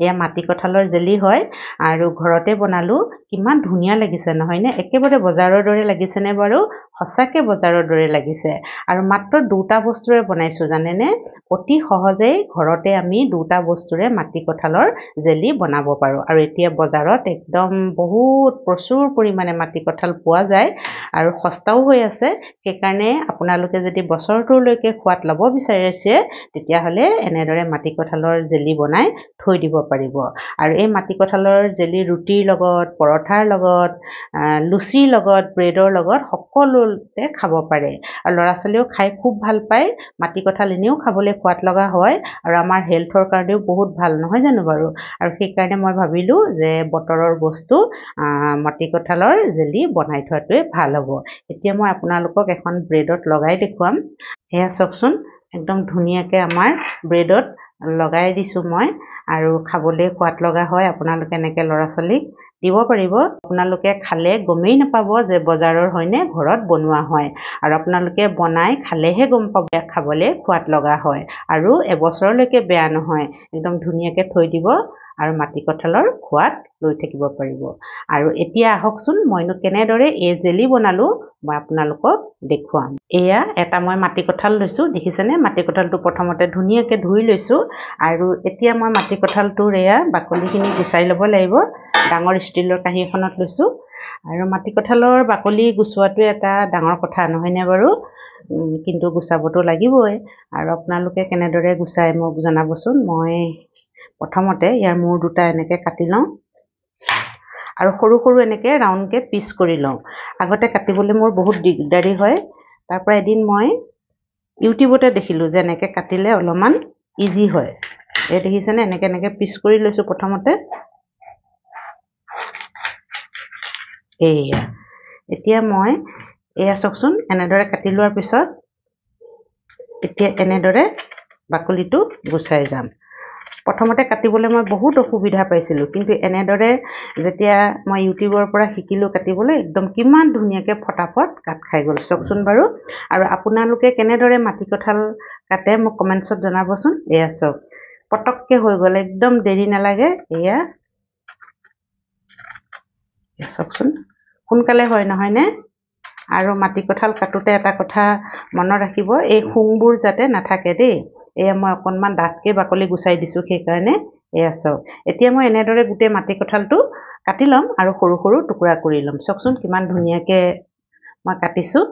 এয়া মাটি কঁঠালৰ জেলি হয় আৰু ঘৰতে বনালো কিমান ধুনীয়া লাগিছে নহয় নে একেবাৰে বজাৰৰ দৰে লাগিছে নে বাৰু সঁচাকে বজাৰৰ দৰে লাগিছে আৰু মাত্ৰ দুটা বস্তুৰে বনাইছো জানেনে অতি সহজেই ঘৰতে আমি দুটা বস্তুৰে মাটি কঁঠালৰ জেলি বনাব পাৰো আৰু এতিয়া বজাৰত একদম বহুত প্ৰচুৰ পৰিমাণে মাটি কঁঠাল পোৱা যায় আৰু সস্তাও হৈ আছে সেইকাৰণে আপোনালোকে যদি বছৰটোলৈকে খোৱাত ল'ব বিচাৰিছে তেতিয়াহ'লে এনেদৰে মাটি কঁঠালৰ জেলি বনাই থৈ দিব পাৰিব আৰু এই মাটি কঁঠালৰ জেলি ৰুটিৰ লগত পৰঠাৰ লগত লুচিৰ লগত ব্ৰেডৰ লগত সকলোতে খাব পাৰে আৰু ল'ৰা ছোৱালীও খাই খুব ভাল পায় মাটি কঁঠাল এনেও খাবলৈ সোৱাদ লগা হয় আৰু আমাৰ হেল্থৰ কাৰণেও বহুত ভাল নহয় জানো বাৰু আৰু সেইকাৰণে মই ভাবিলোঁ যে বতৰৰ বস্তু মাটি কঁঠালৰ জেলি বনাই থোৱাটোৱে ভাল হ'ব এতিয়া মই আপোনালোকক এখন ব্ৰেডত লগাই দেখুৱাম এয়া চাওকচোন একদম ধুনীয়াকৈ আমাৰ ব্ৰেডত লগাই দিছোঁ মই আৰু খাবলৈ সোৱাদ লগা হয় আপোনালোকে এনেকৈ ল'ৰা ছোৱালীক দিব পাৰিব আপোনালোকে খালে গমেই নাপাব যে বজাৰৰ হয়নে ঘৰত বনোৱা হয় আৰু আপোনালোকে বনাই খালেহে গম পাব খাবলৈ সোৱাদ লগা হয় আৰু এবছৰলৈকে বেয়া নহয় একদম ধুনীয়াকৈ থৈ দিব আৰু মাটি কঁঠালৰ সোৱাদ লৈ থাকিব পাৰিব আৰু এতিয়া আহকচোন মইনো কেনেদৰে এই জেলি বনালোঁ মই আপোনালোকক দেখুৱাম এয়া এটা মই মাটি কঁঠাল লৈছোঁ দেখিছেনে মাটি কঁঠালটো প্ৰথমতে ধুনীয়াকৈ ধুই লৈছোঁ আৰু এতিয়া মই মাটি কঁঠালটোৰ এয়া বাকলিখিনি গুচাই ল'ব লাগিব ডাঙৰ ষ্টিলৰ কাঁহী এখনত লৈছোঁ আৰু মাটি কঁঠালৰ বাকলি গুচোৱাটো এটা ডাঙৰ কথা নহয়নে বাৰু কিন্তু গুচাবতো লাগিবই আৰু আপোনালোকে কেনেদৰে গুচাই মোক জনাবচোন মই প্ৰথমতে ইয়াৰ মূৰ দুটা এনেকৈ কাটি লওঁ আৰু সৰু সৰু এনেকৈ ৰাউণ্ডকৈ পিচ কৰি লওঁ আগতে কাটিবলৈ মোৰ বহুত দিগদাৰী হয় তাৰ পৰা এদিন মই ইউটিউবতে দেখিলোঁ যে এনেকৈ কাটিলে অলপমান ইজি হয় এই দেখিছেনে এনেকৈ এনেকৈ পিচ কৰি লৈছোঁ প্ৰথমতে এয়া এতিয়া মই এয়া চাওকচোন এনেদৰে কাটি লোৱাৰ পিছত এতিয়া এনেদৰে বাকলিটো গুচাই যাম প্ৰথমতে কাটিবলৈ মই বহুত অসুবিধা পাইছিলোঁ কিন্তু এনেদৰে যেতিয়া মই ইউটিউবৰ পৰা শিকিলোঁ কাটিবলৈ একদম কিমান ধুনীয়াকৈ ফটাফট কাট খাই গ'ল চাওকচোন বাৰু আৰু আপোনালোকে কেনেদৰে মাটি কঁঠাল কাটে মোক কমেণ্টছত জনাবচোন এয়া চাওক পটককৈ হৈ গ'ল একদম দেৰি নালাগে এয়া চাওকচোন সোনকালে হয় নহয়নে আৰু মাটি কঁঠাল কাটোতে এটা কথা মনত ৰাখিব এই শুংবোৰ যাতে নাথাকে দেই এয়া মই অকণমান ডাঠকৈ বাকলি গুচাই দিছোঁ সেইকাৰণে এয়া চাওক এতিয়া মই এনেদৰে গোটেই মাটি কঁঠালটো কাটি ল'ম আৰু সৰু সৰু টুকুৰা কৰি ল'ম চাওকচোন কিমান ধুনীয়াকৈ মই কাটিছোঁ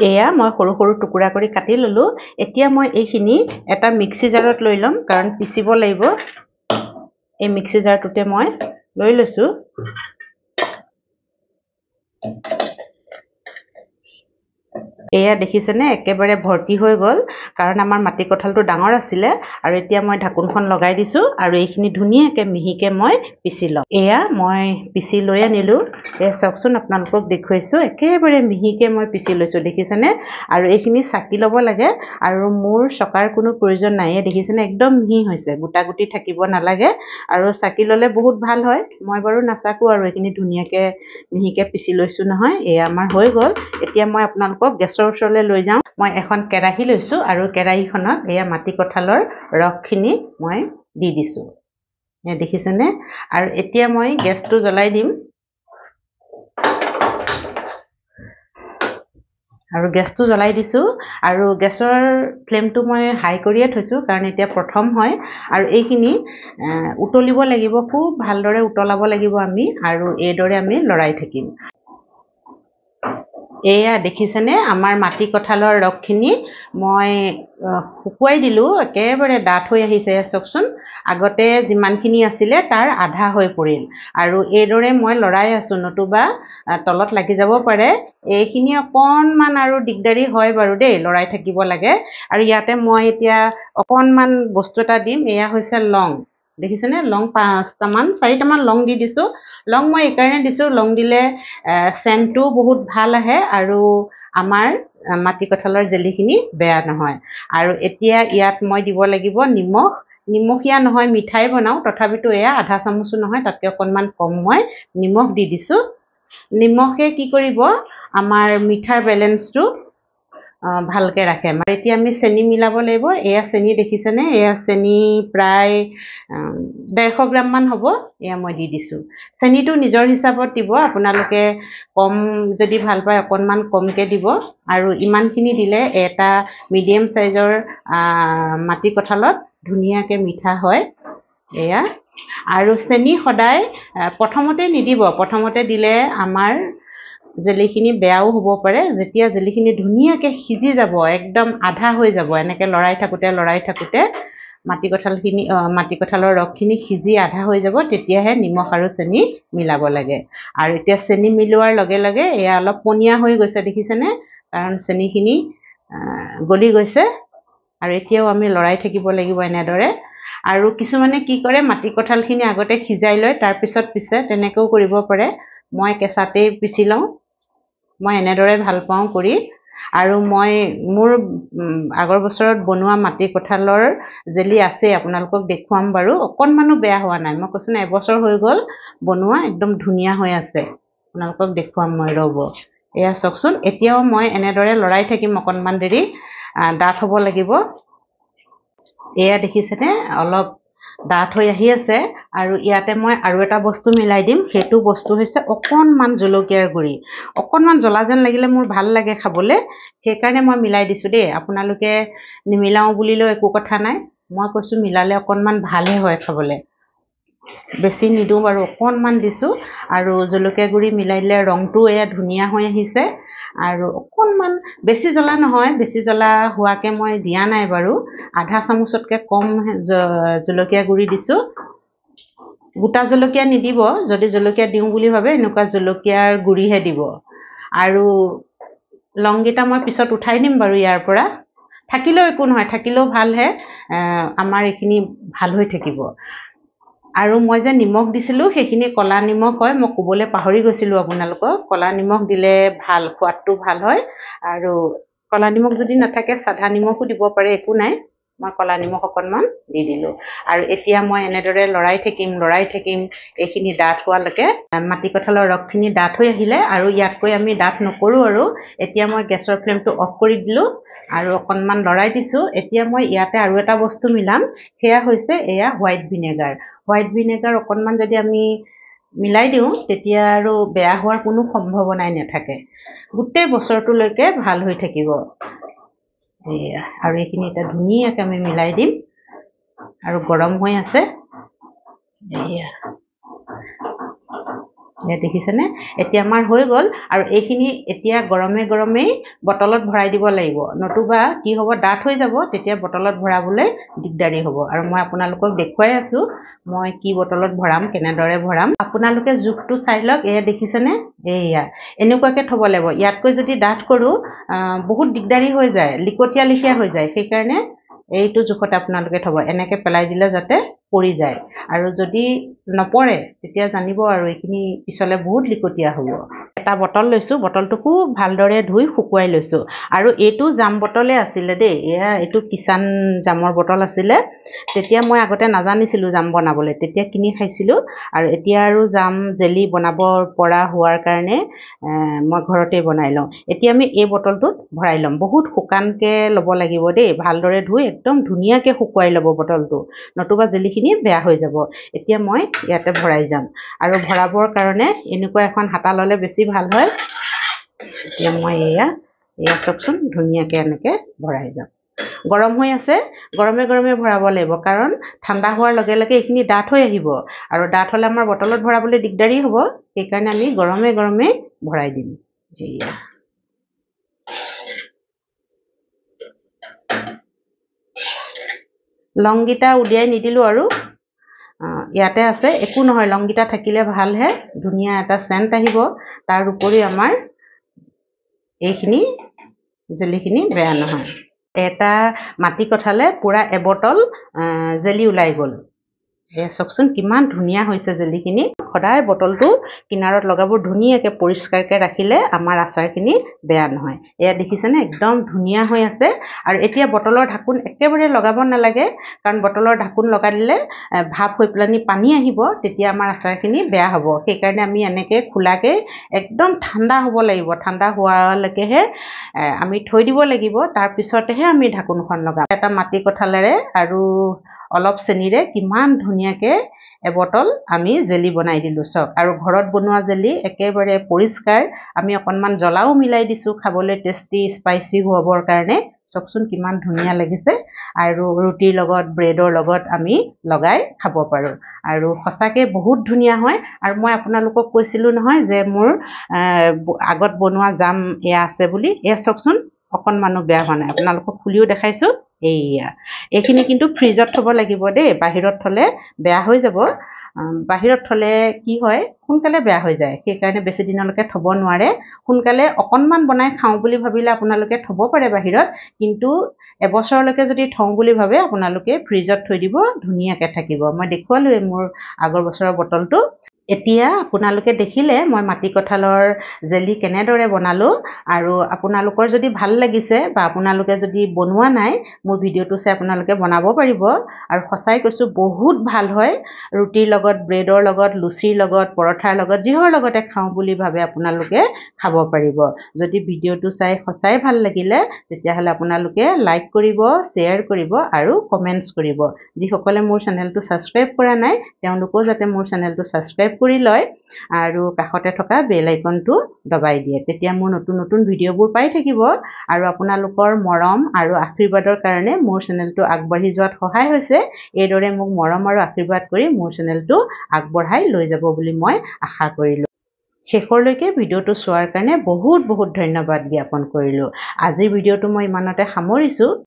এয়া মই সৰু সৰু টুকুৰা কৰি কাটি ল'লোঁ এতিয়া মই এইখিনি এটা মিক্সি জাৰত লৈ ল'ম কাৰণ পিচিব লাগিব এই মিক্সি জাৰটোতে মই লৈ লৈছোঁ এয়া দেখিছেনে একেবাৰে ভৰ্তি হৈ গ'ল কাৰণ আমাৰ মাটি কঁঠালটো ডাঙৰ আছিলে আৰু এতিয়া মই ঢাকোনখন লগাই দিছোঁ আৰু এইখিনি ধুনীয়াকৈ মিহিকৈ মই পিচি ল'ম এয়া মই পিচি লৈ আনিলোঁ এয়া চাওকচোন আপোনালোকক দেখুৱাইছোঁ একেবাৰে মিহিকৈ মই পিচি লৈছোঁ দেখিছেনে আৰু এইখিনি চাকি ল'ব লাগে আৰু মোৰ চকাৰ কোনো প্ৰয়োজন নাই দেখিছেনে একদম মিহি হৈছে গোটা গুটি থাকিব নালাগে আৰু চাকি ল'লে বহুত ভাল হয় মই বাৰু নাচাকোঁ আৰু এইখিনি ধুনীয়াকৈ মিহিকৈ পিচি লৈছোঁ নহয় এয়া আমাৰ হৈ গ'ল এতিয়া মই আপোনালোকক গেছৰ ওচৰলৈ লৈ যাওঁ মই এখন কেৰাহী লৈছোঁ আৰু কেৰাহীখনত এয়া মাটি কঁঠালৰ ৰসখিনি মই দি দিছোঁ এয়া দেখিছেনে আৰু এতিয়া মই গেছটো জ্বলাই দিম আৰু গেছটো জ্বলাই দিছোঁ আৰু গেছৰ ফ্লেমটো মই হাই কৰিয়ে থৈছোঁ কাৰণ এতিয়া প্ৰথম হয় আৰু এইখিনি উতলিব লাগিব খুব ভালদৰে উতলাব লাগিব আমি আৰু এইদৰে আমি লৰাই থাকিম এয়া দেখিছেনে আমাৰ মাটি কঁঠালৰ ৰসখিনি মই শুকুৱাই দিলোঁ একেবাৰে ডাঠ হৈ আহিছে চাওকচোন আগতে যিমানখিনি আছিলে তাৰ আধা হৈ পৰিল আৰু এইদৰে মই লৰাই আছোঁ নতুবা তলত লাগি যাব পাৰে এইখিনি অকণমান আৰু দিগদাৰী হয় বাৰু দেই লৰাই থাকিব লাগে আৰু ইয়াতে মই এতিয়া অকণমান বস্তু এটা দিম এয়া হৈছে লং দেখিছেনে লং 4টামান লং দি দিছোঁ লং মই এইকাৰণে দিছোঁ লং দিলে চেণ্টটো বহুত ভাল আহে আৰু আমাৰ মাটি কঁঠালৰ জেলিখিনি বেয়া নহয় আৰু এতিয়া ইয়াত মই দিব লাগিব নিমখীয়া নহয় মিঠাই বনাওঁ তথাপিতো এয়া আধা চামুচো নহয় তাতকৈ অকণমান কম মই নিমখ দি দিছোঁ নিমখে কি কৰিব আমাৰ মিঠাৰ বেলেঞ্চটো ভালকে ৰাখে। এতিয়া আমি চেনি মিলাব লাগিব। এয়া চেনি দেখিছেনে? এয়া চেনি প্ৰায় 150 গ্ৰাম মান হ'ব। এয়া মই দি দিছোঁ। চেনিটো নিজৰ হিচাপত দিব। আপোনালোকে কম যদি ভাল পায় অকণমান কমকৈ দিব। আৰু ইমানখিনি দিলে এটা মিডিয়াম চাইজৰ মাটি কঁঠালত ধুনীয়াকৈ মিঠা হয়। এয়া আৰু চেনি সদায় প্ৰথমতে নিদিব। প্ৰথমতে দিলে আমাৰ জেলিখিনি বেয়াও হ'ব পাৰে। যেতিয়া জেলিখিনি ধুনীয়াকৈ সিজি যাব, একদম আধা হৈ যাব, এনেকৈ লৰাই থাকোঁতে মাটি কঁঠালৰ ৰসখিনি সিজি আধা হৈ যাব, তেতিয়াহে নিমখ আৰু চেনি মিলাব লাগে। আৰু এতিয়া চেনি মিলোৱাৰ লগে লগে এয়া অলপ পনীয়া হৈ গৈছে, দেখিছেনে? কাৰণ চেনিখিনি গলি গৈছে। আৰু এতিয়াও আমি লৰাই থাকিব লাগিব এনেদৰে। আৰু কিছুমানে কি কৰে, মাটি কঁঠালখিনি আগতে সিজাই লয়, তাৰপিছত পিছে, তেনেকৈও কৰিব পাৰে। মই কেঁচাতেই পিচি লওঁ। মই এনেদৰে ভাল পাওঁ কৰি। আৰু মই মোৰ আগৰ বছৰত বনোৱা মাটি কঁঠালৰ জেলি আছে, আপোনালোকক দেখুৱাম বাৰু। অকণমানো বেয়া হোৱা নাই। মই কৈছোঁ ন, এবছৰ হৈ গ'ল বনোৱা, একদম ধুনীয়া হৈ আছে। আপোনালোকক দেখুৱাম মই, ৰ'ব। এয়া চাওকচোন। এতিয়াও মই এনেদৰে লৰাই থাকিম অকণমান দেৰি। ডাঠ হ'ব লাগিব। এয়া দেখিছেনে? অলপ ডাঠ হৈ আহি আছে। আৰু ইয়াতে মই আৰু এটা বস্তু মিলাই দিম। সেইটো বস্তু হৈছে অকণমান জলকীয়াৰ গুড়ি। অকণমান জ্বলা যেন লাগিলে মোৰ ভাল লাগে খাবলৈ, সেইকাৰণে মই মিলাই দিছোঁ দেই। আপোনালোকে নিমিলাওঁ বুলিলেও একো কথা নাই। মই কৈছোঁ মিলালে অকণমান ভালহে হয় খাবলৈ। বেছি নিদিওঁ বাৰু, অকণমান দিছোঁ। আৰু জলকীয়া গুড়ি মিলাই দিলে ৰংটো এয়া ধুনীয়া হৈ আহিছে। আৰু অকণমান বেছি জ্বলা নহয়, বেছি জ্বলা হোৱাকৈ মই দিয়া নাই বাৰু। আধা চামুচতকৈ কম জলকীয়া গুড়ি দিছোঁ। গোটা জলকীয়া নিদিব। যদি জলকীয়া দিওঁ বুলি ভাবে, এনেকুৱা জলকীয়াৰ গুড়িহে দিব। আৰু লংকেইটা মই পিছত উঠাই দিম বাৰু ইয়াৰ পৰা। থাকিলেও একো নহয়, থাকিলেও ভালহে। আমাৰ এইখিনি ভাল হৈ থাকিব। আৰু মই যে নিমখ দিছিলোঁ, সেইখিনি ক'লা নিমখ হয়। মই ক'বলৈ পাহৰি গৈছিলোঁ আপোনালোকক। ক'লা নিমখ দিলে ভাল, সোৱাদটো ভাল হয়। আৰু ক'লা নিমখ যদি নাথাকে, সাদা নিমখো দিব পাৰে, একো নাই। মই ক'লা নিমখ অকণমান দি দিলোঁ। আৰু এতিয়া মই এনেদৰে লৰাই থাকিম এইখিনি ডাঠ হোৱালৈকে। মাটি কঁঠালৰ ৰসখিনি ডাঠ হৈ আহিলে, আৰু ইয়াতকৈ আমি ডাঠ নকৰোঁ আৰু। এতিয়া মই গেছৰ ফ্লেমটো অফ কৰি দিলোঁ আৰু অকণমান লৰাই দিছোঁ। এতিয়া মই ইয়াতে আৰু এটা বস্তু মিলাম। সেয়া হৈছে এয়া হোৱাইট ভিনেগাৰ। হোৱাইট ভিনেগাৰ অকণমান যদি আমি মিলাই দিওঁ, তেতিয়া আৰু বেয়া হোৱাৰ কোনো সম্ভাৱনাই নাথাকে। গোটেই বছৰটোলৈকে ভাল হৈ থাকিব। এয়া, আৰু এইখিনি এতিয়া ধুনীয়াকৈ আমি মিলাই দিম। আৰু গৰম হৈ আছে। এয়া দেখিছেনে? এতিয়া আমাৰ হৈ গ'ল। আৰু এইখিনি এতিয়া গৰমেই বটলত ভৰাই দিব লাগিব। নতুবা কি হ'ব, ডাঠ হৈ যাব, তেতিয়া বটলত ভৰাবলৈ দিগদাৰী হ'ব। আৰু মই আপোনালোকক দেখুৱাই আছোঁ মই কি বটলত ভৰাম, কেনেদৰে ভৰাম। আপোনালোকে জোখটো চাই লওক। এয়া দেখিছেনে? এয়া এনেকুৱাকৈ থ'ব লাগিব। ইয়াতকৈ যদি ডাঠ কৰোঁ, বহুত দিগদাৰী হৈ যায়, লিকটীয়া লিখীয়া হৈ যায়। সেইকাৰণে এইটো জোখতে আপোনালোকে থ'ব। এনেকৈ পেলাই দিলে যাতে পৰি যায়। আৰু যদি নপৰে, তেতিয়া জানিব আৰু এইখিনি পিছলৈ বহুত লিকটীয়া হ'ব। এটা বটল লৈছোঁ। বটলটো খুব ভালদৰে ধুই শুকুৱাই লৈছোঁ। আৰু এইটো জাম বটলে আছিলে দেই। এইটো কিষাণ জামৰ বটল আছিলে। তেতিয়া মই আগতে নাজানিছিলোঁ জাম বনাবলৈ, তেতিয়া কিনি খাইছিলোঁ। আৰু এতিয়া আৰু জাম জেলি বনাব পৰা হোৱাৰ কাৰণে মই ঘৰতে বনাই লওঁ। এতিয়া আমি এই বটলটোত ভৰাই ল'ম। বহুত শুকানকৈ ল'ব লাগিব দেই। ভালদৰে ধুই একদম ধুনীয়াকৈ শুকুৱাই ল'ব বটলটো, নতুবা জেলিখিনি বেয়া হৈ যাব। এতিয়া মই ইয়াতে ভৰাই যাম। আৰু ভৰাবৰ কাৰণে এনেকুৱা এখন হাতা ল'লে বেছি ভাল হয়। এতিয়া মই এয়া চাওকচোন, ধুনীয়াকৈ এনেকৈ ভৰাই যাম। গৰম হৈ আছে, গৰমে ভৰাব লাগিব। কাৰণ ঠাণ্ডা হোৱাৰ লগে লগে এইখিনি ডাঠ হৈ আহিব। আৰু ডাঠ হ'লে আমাৰ বটলত ভৰাবলৈ দিগদাৰী হ'ব। সেইকাৰণে আমি গৰমে ভৰাই দিম। এয়া লংকেইটা উলিয়াই নিদিলোঁ আৰু ইয়াতে আছে, একো নহয়। লংকেইটা থাকিলে ভালহে, ধুনীয়া এটা চেণ্ট আহিব। তাৰ উপৰি আমাৰ এইখিনি জেলিখিনি বেয়া নহয়। এটা মাটি কঁঠালে পূৰা এবটল জেলি ওলাই গ'ল। এয়া চাওকচোন, কিমান ধুনীয়া হৈছে জেলিখিনি। সদায় বটলটো কিনাৰত লগাব ধুনীয়াকৈ পৰিষ্কাৰকৈ ৰাখিলে আমাৰ আচাৰখিনি বেয়া নহয় এয়া দেখিছেনে একদম ধুনীয়া হৈ আছে আৰু এতিয়া বটলৰ ঢাকোন একেবাৰে লগাব নালাগে কাৰণ বটলৰ ঢাকোন লগাই দিলে ভাপ হৈ পেলানি পানী আহিব তেতিয়া আমাৰ আচাৰখিনি বেয়া হ'ব সেইকাৰণে আমি এনেকৈ খোলাকৈ একদম ঠাণ্ডা হ'ব লাগিব ঠাণ্ডা হোৱালৈকেহে আমি থৈ দিব লাগিব তাৰপিছতহে আমি ঢাকোনখন লগাম এটা মাটি কঁঠালেৰে আৰু অলপ চেনিৰে কিমান ধুনীয়াকৈ এবটল আমি জেলি বনাই দিলোঁ চাওক আৰু ঘৰত বনোৱা জেলি একেবাৰে পৰিষ্কাৰ আমি অকণমান জ্বলাও মিলাই দিছোঁ খাবলৈ টেষ্টি স্পাইচি হ'বৰ কাৰণে চাওকচোন কিমান ধুনীয়া লাগিছে আৰু ৰুটিৰ লগত ব্ৰেডৰ লগত আমি লগাই খাব পাৰোঁ আৰু সঁচাকৈ বহুত ধুনীয়া হয় আৰু মই আপোনালোকক কৈছিলোঁ নহয় যে মোৰ আগত বনোৱা জাম এয়া আছে বুলি এয়া চাওকচোন অকণমানো বেয়া হোৱা নাই আপোনালোকক খুলিও দেখাইছোঁ এইখিনি কিন্তু ফ্ৰিজত থ'ব লাগিব দেই বাহিৰত থ'লে বেয়া হৈ যাব বাহিৰত থ'লে কি হয় সোনকালে বেয়া হৈ যায় সেইকাৰণে বেছি দিনলৈকে থ'ব নোৱাৰে সোনকালে অকণমান বনাই খাওঁ বুলি ভাবিলে আপোনালোকে থ'ব পাৰে বাহিৰত কিন্তু এবছৰলৈকে যদি থওঁ বুলি ভাবে আপোনালোকে ফ্ৰিজত থৈ দিব ধুনীয়াকৈ থাকিব মই দেখুৱালোৱে মোৰ আগৰ বছৰৰ বটলটো এতিয়া আপোনালোকে দেখিলে মই মাটি কঁঠালৰ জেলি কেনেদৰে বনালোঁ আৰু আপোনালোকৰ যদি ভাল লাগিছে বা আপোনালোকে যদি বনোৱা নাই মোৰ ভিডিঅ'টো চাই আপোনালোকে বনাব পাৰিব আৰু সঁচাই কৈছোঁ বহুত ভাল হয় ৰুটিৰ লগত ব্ৰেডৰ লগত লুচিৰ লগত পৰঠাৰ লগত যিহৰ লগতে খাওঁ বুলি ভাবে আপোনালোকে খাব পাৰিব যদি ভিডিঅ'টো চাই সঁচাই ভাল লাগিলে তেতিয়াহ'লে আপোনালোকে লাইক কৰিব শ্বেয়াৰ কৰিব আৰু কমেণ্টছ কৰিব যিসকলে মোৰ চেনেলটো ছাবস্ক্ৰাইব কৰা নাই তেওঁলোকেও যাতে মোৰ চেনেলটো ছাবস্ক্ৰাইব কৰি লয় আৰু কাষতে থকা বেল আইকনটো দবাই দিয়ে তেতিয়া মোৰ নতুন নতুন ভিডিঅ'বোৰ পাই থাকিব আৰু আপোনালোকৰ মৰম আৰু আশীৰ্বাদৰ কাৰণে মোৰ চেনেলটো আগবাঢ়ি যোৱাত সহায় হৈছে এইদৰে মোক মৰম আৰু আশীৰ্বাদ কৰি মোৰ চেনেলটো আগবঢ়াই লৈ যাব বুলি মই আশা কৰিলোঁ শেষলৈকে ভিডিঅ'টো চোৱাৰ কাৰণে বহুত বহুত ধন্যবাদ জ্ঞাপন কৰিলোঁ আজিৰ ভিডিঅ'টো মই ইমানতে সামৰিছোঁ